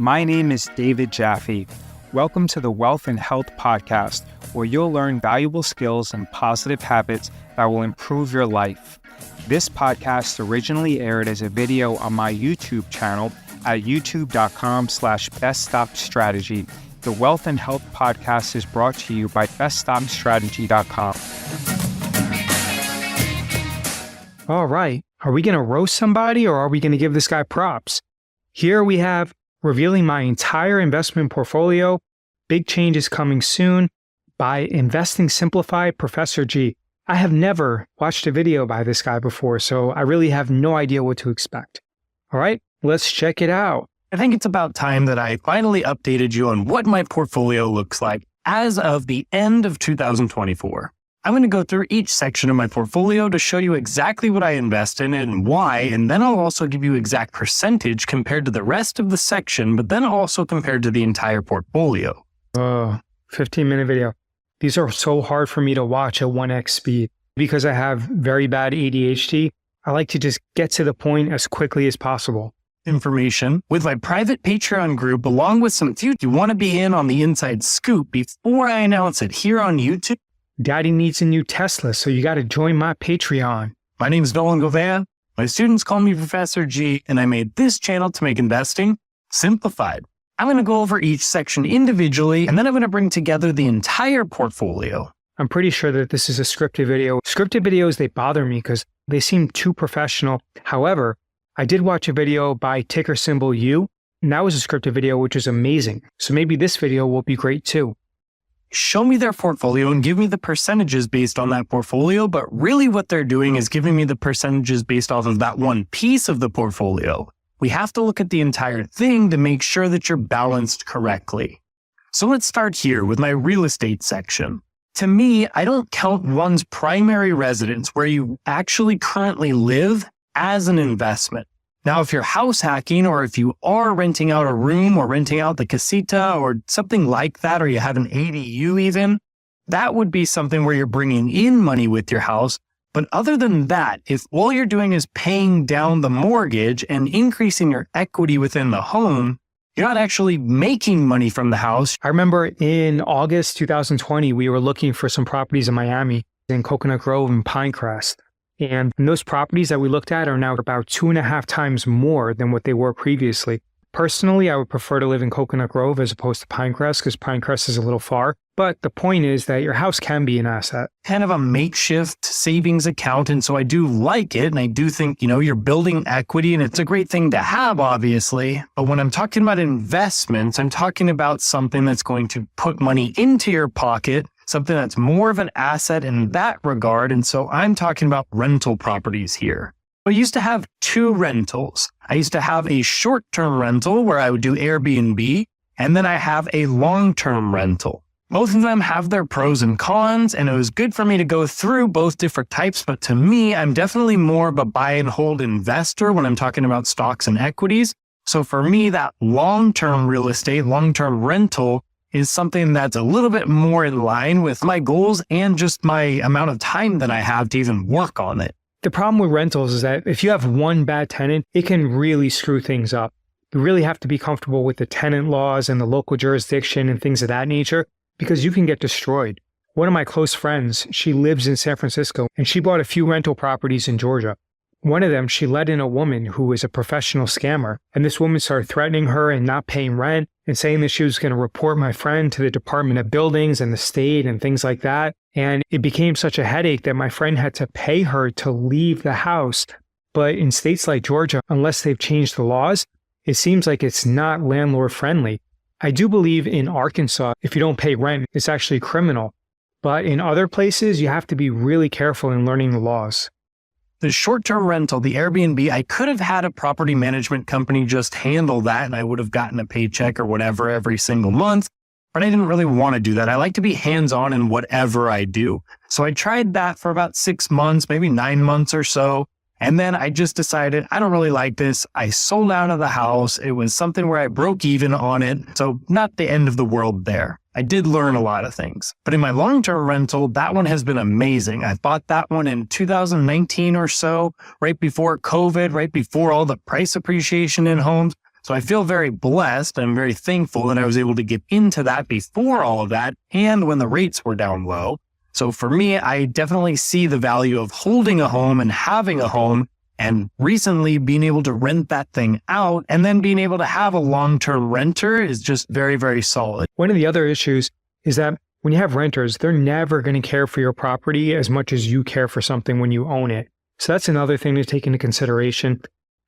My name is David Jaffe. Welcome to the Wealth and Health Podcast, where you'll learn valuable skills and positive habits that will improve your life. This podcast originally aired as a video on my YouTube channel at youtube.com/beststockstrategy. The Wealth and Health Podcast is brought to you by beststockstrategy.com. All right, are we going to roast somebody or are we going to give this guy props? Here we have revealing my entire investment portfolio, big changes coming soon, by Investing Simplified, Professor G. I have never watched a video by this guy before, so I really have no idea what to expect. All right, let's check it out. I think it's about time that I finally updated you on what my portfolio looks like as of the end of 2024. I'm going to go through each section of my portfolio to show you exactly what I invest in and why, and then I'll also give you exact percentage compared to the rest of the section, but then also compared to the entire portfolio. 15-minute video. These are so hard for me to watch at 1x speed. Because I have very bad ADHD, I like to just get to the point as quickly as possible. Information with my private Patreon group, along with some few you want to be in on the inside scoop before I announce it here on YouTube. Daddy needs a new Tesla, so you got to join my Patreon. My name is Nolan Gouveia. My students call me Professor G, and I made this channel to make investing simplified. I'm going to go over each section individually, and then I'm going to bring together the entire portfolio. I'm pretty sure that this is a scripted video. Scripted videos, they bother me because they seem too professional. However, I did watch a video by ticker symbol U, and that was a scripted video, which is amazing. So maybe this video will be great too. Show me their portfolio and give me the percentages based on that portfolio, but really what they're doing is giving me the percentages based off of that one piece of the portfolio. We have to look at the entire thing to make sure that you're balanced correctly. So let's start here with my real estate section. To me, I don't count one's primary residence where you actually currently live as an investment. Now, if you're house hacking or if you are renting out a room or renting out the casita or something like that, or you have an ADU even, that would be something where you're bringing in money with your house. But other than that, if all you're doing is paying down the mortgage and increasing your equity within the home, you're not actually making money from the house. I remember in August 2020, we were looking for some properties in Miami, in Coconut Grove and Pinecrest. And those properties that we looked at are now about 2.5 times more than what they were previously. Personally, I would prefer to live in Coconut Grove as opposed to Pinecrest because Pinecrest is a little far. But the point is that your house can be an asset. Kind of a makeshift savings account. And so I do like it. And I do think, you're building equity and it's a great thing to have, obviously. But when I'm talking about investments, I'm talking about something that's going to put money into your pocket, something that's more of an asset in that regard. And so I'm talking about rental properties here. I used to have two rentals. I used to have a short-term rental where I would do Airbnb, and then I have a long-term rental. Both of them have their pros and cons, and it was good for me to go through both different types. But to me, I'm definitely more of a buy and hold investor when I'm talking about stocks and equities. So for me, that long-term real estate, long-term rental is something that's a little bit more in line with my goals and just my amount of time that I have to even work on it. The problem with rentals is that if you have one bad tenant, it can really screw things up. You really have to be comfortable with the tenant laws and the local jurisdiction and things of that nature because you can get destroyed. One of my close friends, she lives in San Francisco and she bought a few rental properties in Georgia. One of them, she let in a woman who was a professional scammer. And this woman started threatening her and not paying rent and saying that she was going to report my friend to the Department of Buildings and the state and things like that. And it became such a headache that my friend had to pay her to leave the house. But in states like Georgia, unless they've changed the laws, it seems like it's not landlord friendly. I do believe in Arkansas, if you don't pay rent, it's actually criminal. But in other places, you have to be really careful in learning the laws. The short-term rental, the Airbnb, I could have had a property management company just handle that and I would have gotten a paycheck or whatever every single month, but I didn't really want to do that. I like to be hands-on in whatever I do. So I tried that for about 6 months, maybe 9 months or so. And then I just decided, I don't really like this. I sold out of the house. It was something where I broke even on it. So not the end of the world there. I did learn a lot of things. But in my long-term rental, that one has been amazing. I bought that one in 2019 or so, right before COVID, right before all the price appreciation in homes. So I feel very blessed. I'm very thankful that I was able to get into that before all of that and when the rates were down low. So for me, I definitely see the value of holding a home and having a home, and recently being able to rent that thing out and then being able to have a long-term renter is just very, very solid. One of the other issues is that when you have renters, they're never going to care for your property as much as you care for something when you own it. So that's another thing to take into consideration.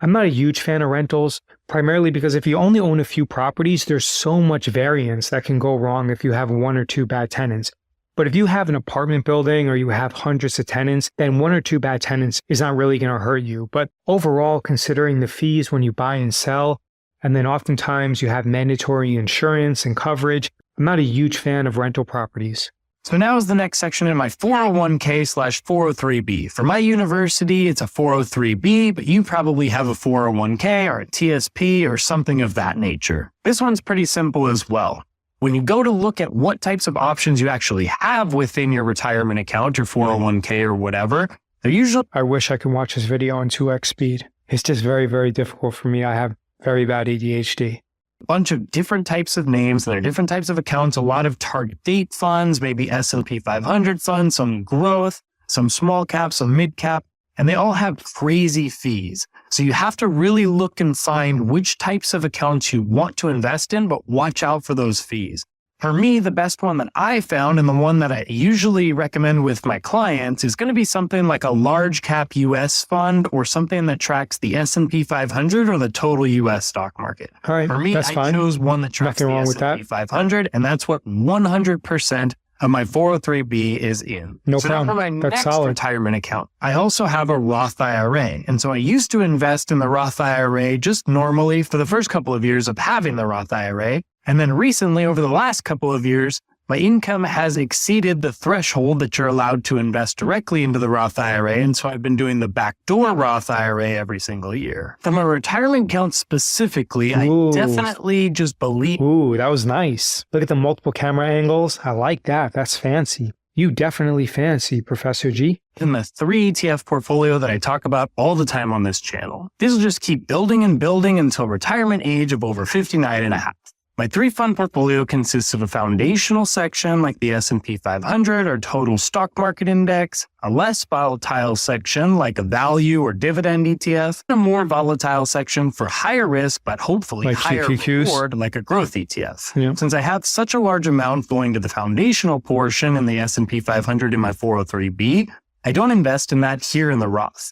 I'm not a huge fan of rentals, primarily because if you only own a few properties, there's so much variance that can go wrong if you have one or two bad tenants. But if you have an apartment building or you have hundreds of tenants, then one or two bad tenants is not really going to hurt you. But overall, considering the fees when you buy and sell, and then oftentimes you have mandatory insurance and coverage, I'm not a huge fan of rental properties. So now is the next section in my 401k/403b. For my university, it's a 403b, but you probably have a 401k or a TSP or something of that nature. This one's pretty simple as well. When you go to look at what types of options you actually have within your retirement account, your 401k or whatever, they're usually... I wish I could watch this video on 2x speed. It's just very, very difficult for me. I have very bad ADHD. Bunch of different types of names, and there are different types of accounts, a lot of target date funds, maybe S&P 500 funds, some growth, some small cap, some mid cap, and they all have crazy fees. So you have to really look and find which types of accounts you want to invest in, but watch out for those fees. For me, the best one that I found, and the one that I usually recommend with my clients, is going to be something like a large cap US fund or something that tracks the S&P 500 or the total US stock market. All right, for me, that's fine. I chose one that tracks Nothing the wrong with S&P that. 500, and that's what 100% of my 403b is in. No so problem. Now for my That's next solid. retirement account, I also have a Roth IRA. And so I used to invest in the Roth IRA just normally for the first couple of years of having the Roth IRA. And then recently, over the last couple of years, my income has exceeded the threshold that you're allowed to invest directly into the Roth IRA. And so I've been doing the backdoor Roth IRA every single year. For my retirement account specifically, Ooh. I definitely just believe... Ooh, that was nice. Look at the multiple camera angles. I like that. That's fancy. You definitely fancy, Professor G. in the 3 ETF portfolio that I talk about all the time on this channel. This will just keep building and building until retirement age of over 59 and a half. My 3-fund portfolio consists of a foundational section like the S&P 500 or total stock market index, a less volatile section like a value or dividend ETF, and a more volatile section for higher risk but hopefully Like higher QQQs? reward like a growth ETF. Yeah. Since I have such a large amount going to the foundational portion in the S&P 500 in my 403b, I don't invest in that here in the Roth.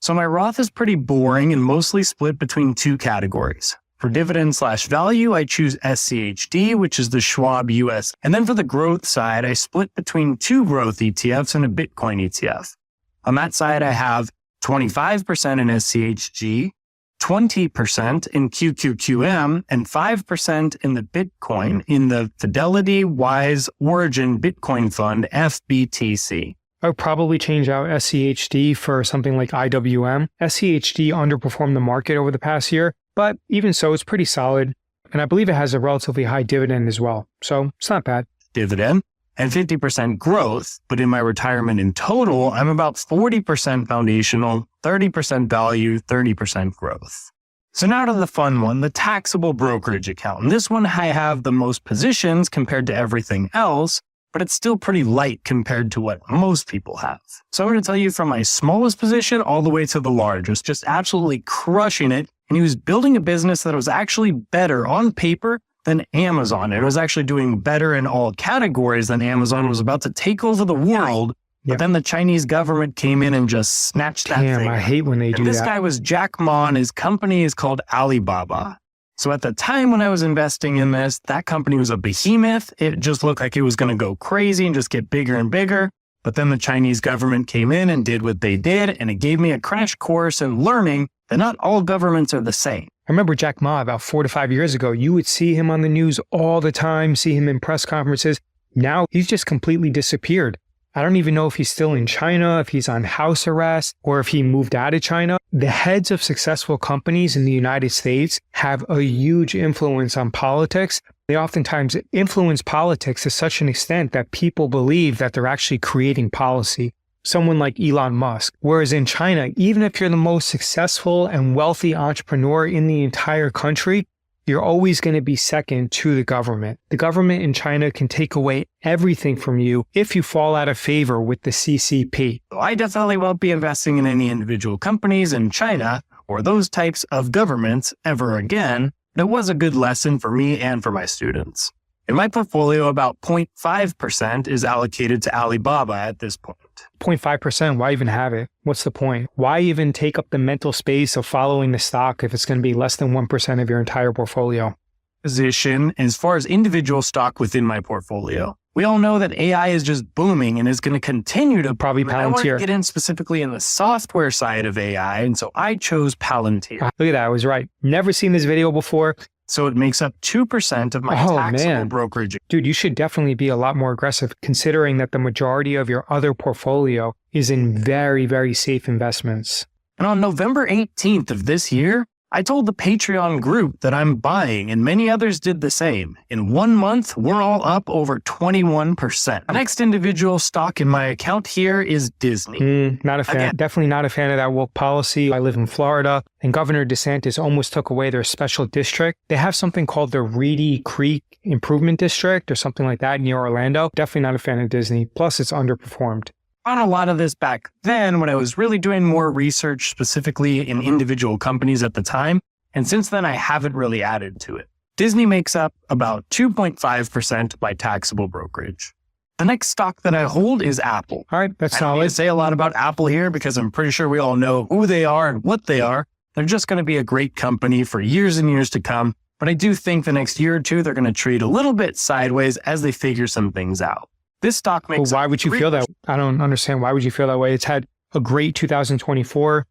So my Roth is pretty boring and mostly split between 2 categories. For dividend/value, I choose SCHD, which is the Schwab US. And then for the growth side, I split between 2 growth ETFs and a Bitcoin ETF. On that side, I have 25% in SCHG, 20% in QQQM, and 5% in the Bitcoin in the Fidelity Wise Origin Bitcoin Fund, FBTC. I would probably change out SCHD for something like IWM. SCHD underperformed the market over the past year, but even so, it's pretty solid. And I believe it has a relatively high dividend as well. So it's not bad. Dividend and 50% growth. But in my retirement in total, I'm about 40% foundational, 30% value, 30% growth. So now to the fun one, the taxable brokerage account. And this one, I have the most positions compared to everything else, but it's still pretty light compared to what most people have. So I'm going to tell you from my smallest position all the way to the largest, just absolutely crushing it. And he was building a business that was actually better on paper than Amazon. It was actually doing better in all categories than Amazon. Was about to take over the world. But then the Chinese government came in and just snatched that thing. I hate when they do This that. guy was Jack Ma, and his company is called Alibaba. So at the time when I was investing in this, that company was a behemoth. It just looked like it was going to go crazy and just get bigger and bigger. But then the Chinese government came in and did what they did, and it gave me a crash course in learning that not all governments are the same. I remember Jack Ma about 4 to 5 years ago. You would see him on the news all the time, see him in press conferences. Now he's just completely disappeared. I don't even know if he's still in China, if he's on house arrest, or if he moved out of China. The heads of successful companies in the United States have a huge influence on politics. They oftentimes influence politics to such an extent that people believe that they're actually creating policy. someone like Elon Musk. Whereas in China, even if you're the most successful and wealthy entrepreneur in the entire country, you're always going to be second to the government. The government in China can take away everything from you if you fall out of favor with the CCP. So I definitely won't be investing in any individual companies in China or those types of governments ever again. It was a good lesson for me and for my students. In my portfolio, about 0.5% is allocated to Alibaba at this point. 0.5%, why even have it? What's the point? Why even take up the mental space of following the stock if it's going to be less than 1% of your entire portfolio? Position as far as individual stock within my portfolio. We all know that AI is just booming and is going to continue to Probably boom. I want to Palantir. get in specifically in the software side of AI, and so I chose Palantir. Look at that, I was right. Never seen this video before. So it makes up 2% of my taxable brokerage. Dude, you should definitely be a lot more aggressive considering that the majority of your other portfolio is in very, very safe investments. And on November 18th of this year, I told the Patreon group that I'm buying, and many others did the same. In 1 month, we're all up over 21%. The next individual stock in my account here is Disney. Not a fan. Again. Definitely not a fan of that woke policy. I live in Florida, and Governor DeSantis almost took away their special district. They have something called the Reedy Creek Improvement District or something like that near Orlando. Definitely not a fan of Disney. Plus, it's underperformed. On a lot of this back then when I was really doing more research specifically in individual companies at the time. And since then, I haven't really added to it. Disney makes up about 2.5% of my taxable brokerage. The next stock that I hold is Apple. All right, that's I don't need solid. to say a lot about Apple here because I'm pretty sure we all know who they are and what they are. They're just going to be a great company for years and years to come. But I do think the next year or two, they're going to trade a little bit sideways as they figure some things out. This stock makes Well, why would you feel that? I don't understand. Why would you feel that way? It's had a great 2024.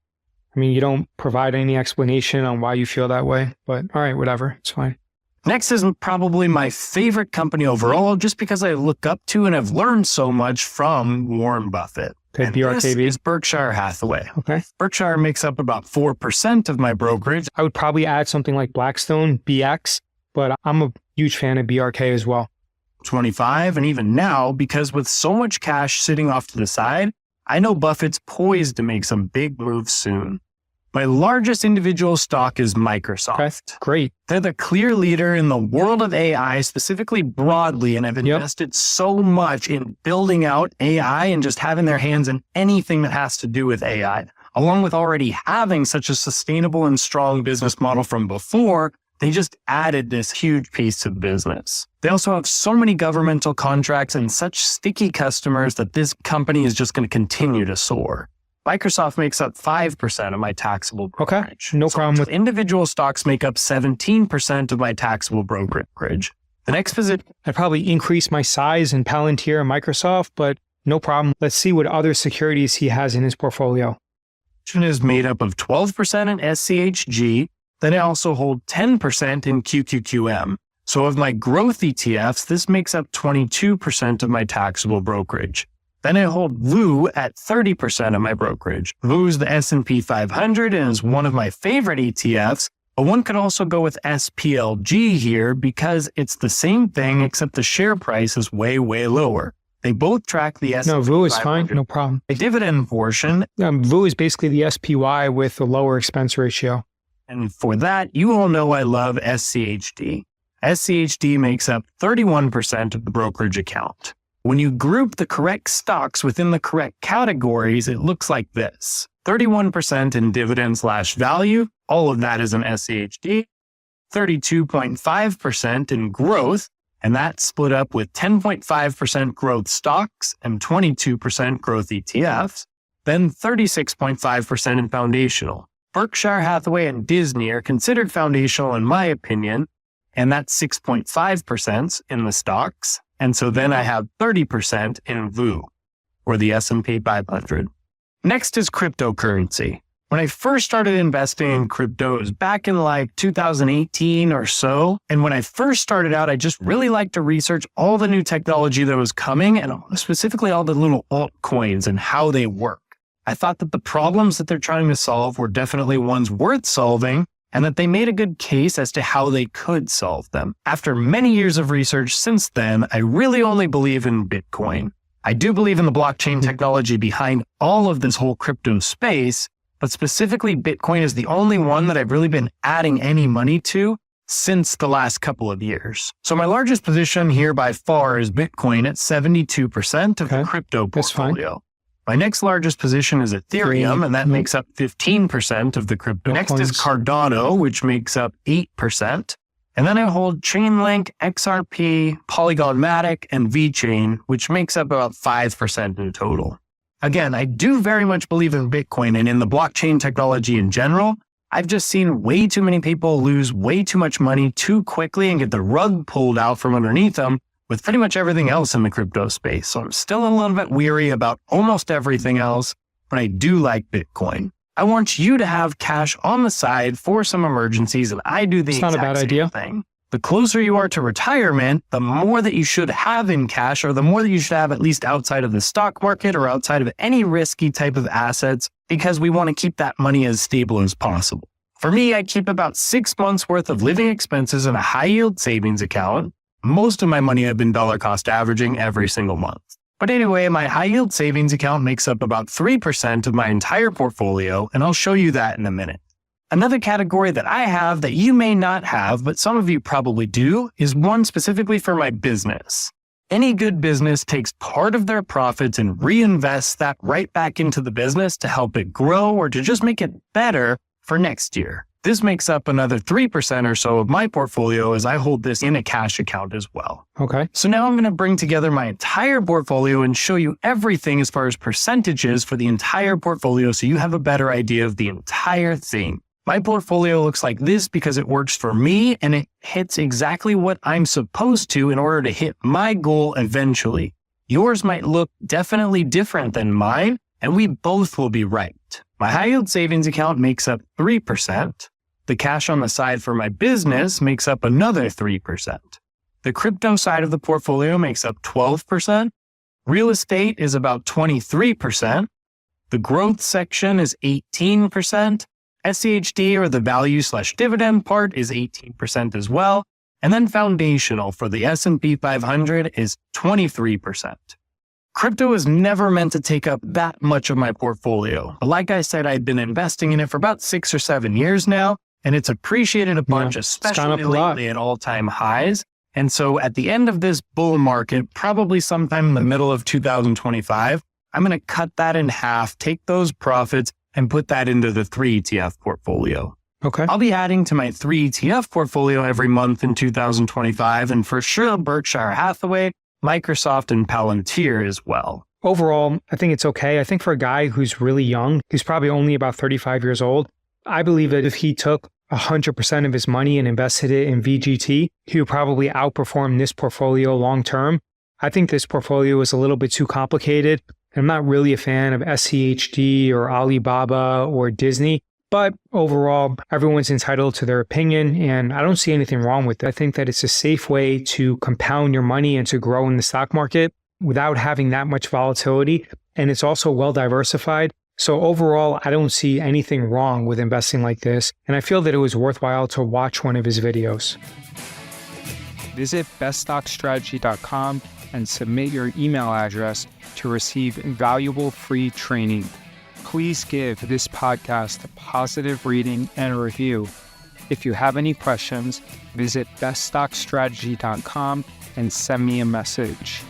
I mean, you don't provide any explanation on why you feel that way, but all right, whatever. It's fine. Next is probably my favorite company overall, just because I look up to and have learned so much from Warren Buffett. Okay, And BRKB. this is Berkshire Hathaway. Okay. Berkshire makes up about 4% of my brokerage. I would probably add something like Blackstone, BX, but I'm a huge fan of BRK as well. 25, and even now, because with so much cash sitting off to the side, I know Buffett's poised to make some big moves soon. My largest individual stock is Microsoft. Okay, great. They're the clear leader in the world of AI, specifically broadly, and have invested so much in building out AI and just having their hands in anything that has to do with AI. Along with already having such a sustainable and strong business model from before, they just added this huge piece to the business. They also have so many governmental contracts and such sticky customers that this company is just going to continue to soar. Microsoft makes up 5% of my taxable brokerage. Okay, no problem with individual stocks make up 17% of my taxable brokerage. The next position, I'd probably increase my size in Palantir and Microsoft, but no problem. Let's see what other securities he has in his portfolio. is made up of 12% in SCHG. Then I also hold 10% in QQQM. So of my growth ETFs, this makes up 22% of my taxable brokerage. Then I hold VU at 30% of my brokerage. VU is the S&P 500 and is one of my favorite ETFs, but one could also go with SPLG here because it's the same thing except the share price is way, way lower. They both track the S&P 500. No, VU is fine, no problem. The dividend portion. VU is basically the SPY with a lower expense ratio. And for that, you all know I love SCHD. SCHD makes up 31% of the brokerage account. When you group the correct stocks within the correct categories, it looks like this. 31% in dividend/value, all of that is in SCHD. 32.5% in growth, and that's split up with 10.5% growth stocks and 22% growth ETFs. Then 36.5% in foundational. Berkshire Hathaway and Disney are considered foundational in my opinion, and that's 6.5% in the stocks. And so then I have 30% in VU, or the S&P 500. Next is cryptocurrency. When I first started investing in crypto, it was back in like 2018 or so. And when I first started out, I just really liked to research all the new technology that was coming and specifically all the little altcoins and how they work. I thought that the problems that they're trying to solve were definitely ones worth solving and that they made a good case as to how they could solve them. After many years of research since then, I really only believe in Bitcoin. I do believe in the blockchain technology behind all of this whole crypto space, but specifically Bitcoin is the only one that I've really been adding any money to since the last couple of years. So my largest position here by far is Bitcoin at 72% of the crypto portfolio. My next largest position is Ethereum, and that makes up 15% of the crypto. Next is Cardano, which makes up 8%. And then I hold Chainlink, XRP, Polygon Matic, and VeChain, which makes up about 5% in total. Again, I do very much believe in Bitcoin and in the blockchain technology in general. I've just seen way too many people lose way too much money too quickly and get the rug pulled out from underneath them with pretty much everything else in the crypto space. So I'm still a little bit weary about almost everything else, but I do like Bitcoin. I want you to have cash on the side for some emergencies, and I do the exact same thing. The closer you are to retirement, the more that you should have in cash, or the more that you should have at least outside of the stock market or outside of any risky type of assets, because we want to keep that money as stable as possible. For me, I keep about 6 months worth of living expenses in a high yield savings account. Most of my money I've been dollar cost averaging every single month. But anyway, my high yield savings account makes up about 3% of my entire portfolio, and I'll show you that in a minute. Another category that I have that you may not have, but some of you probably do, is one specifically for my business. Any good business takes part of their profits and reinvests that right back into the business to help it grow or to just make it better for next year. This makes up another 3% or so of my portfolio as I hold this in a cash account as well. Okay. So now I'm going to bring together my entire portfolio and show you everything as far as percentages for the entire portfolio so you have a better idea of the entire thing. My portfolio looks like this because it works for me and it hits exactly what I'm supposed to in order to hit my goal eventually. Yours might look definitely different than mine, and we both will be right. My high yield savings account makes up 3%. The cash on the side for my business makes up another 3%. The crypto side of the portfolio makes up 12%. Real estate is about 23%. The growth section is 18%. SCHD, or the value/dividend part, is 18% as well. And then foundational for the S&P 500 is 23%. Crypto is never meant to take up that much of my portfolio. But like I said, I've been investing in it for about 6 or 7 years now, and it's appreciated a bunch, especially lately at all-time highs. And so at the end of this bull market, probably sometime in the middle of 2025, I'm going to cut that in half, take those profits, and put that into the 3 ETF portfolio. Okay. I'll be adding to my 3 ETF portfolio every month in 2025, and for sure Berkshire Hathaway, Microsoft, and Palantir as well. Overall, I think it's okay. I think for a guy who's really young, he's probably only about 35 years old, I believe that if he took 100% of his money and invested it in VGT, he would probably outperform this portfolio long term. I think this portfolio is a little bit too complicated. I'm not really a fan of SCHD or Alibaba or Disney, but overall, everyone's entitled to their opinion, and I don't see anything wrong with it. I think that it's a safe way to compound your money and to grow in the stock market without having that much volatility, and it's also well diversified. So overall, I don't see anything wrong with investing like this, and I feel that it was worthwhile to watch one of his videos. Visit beststockstrategy.com and submit your email address to receive valuable free training. Please give this podcast a positive rating and a review. If you have any questions, visit beststockstrategy.com and send me a message.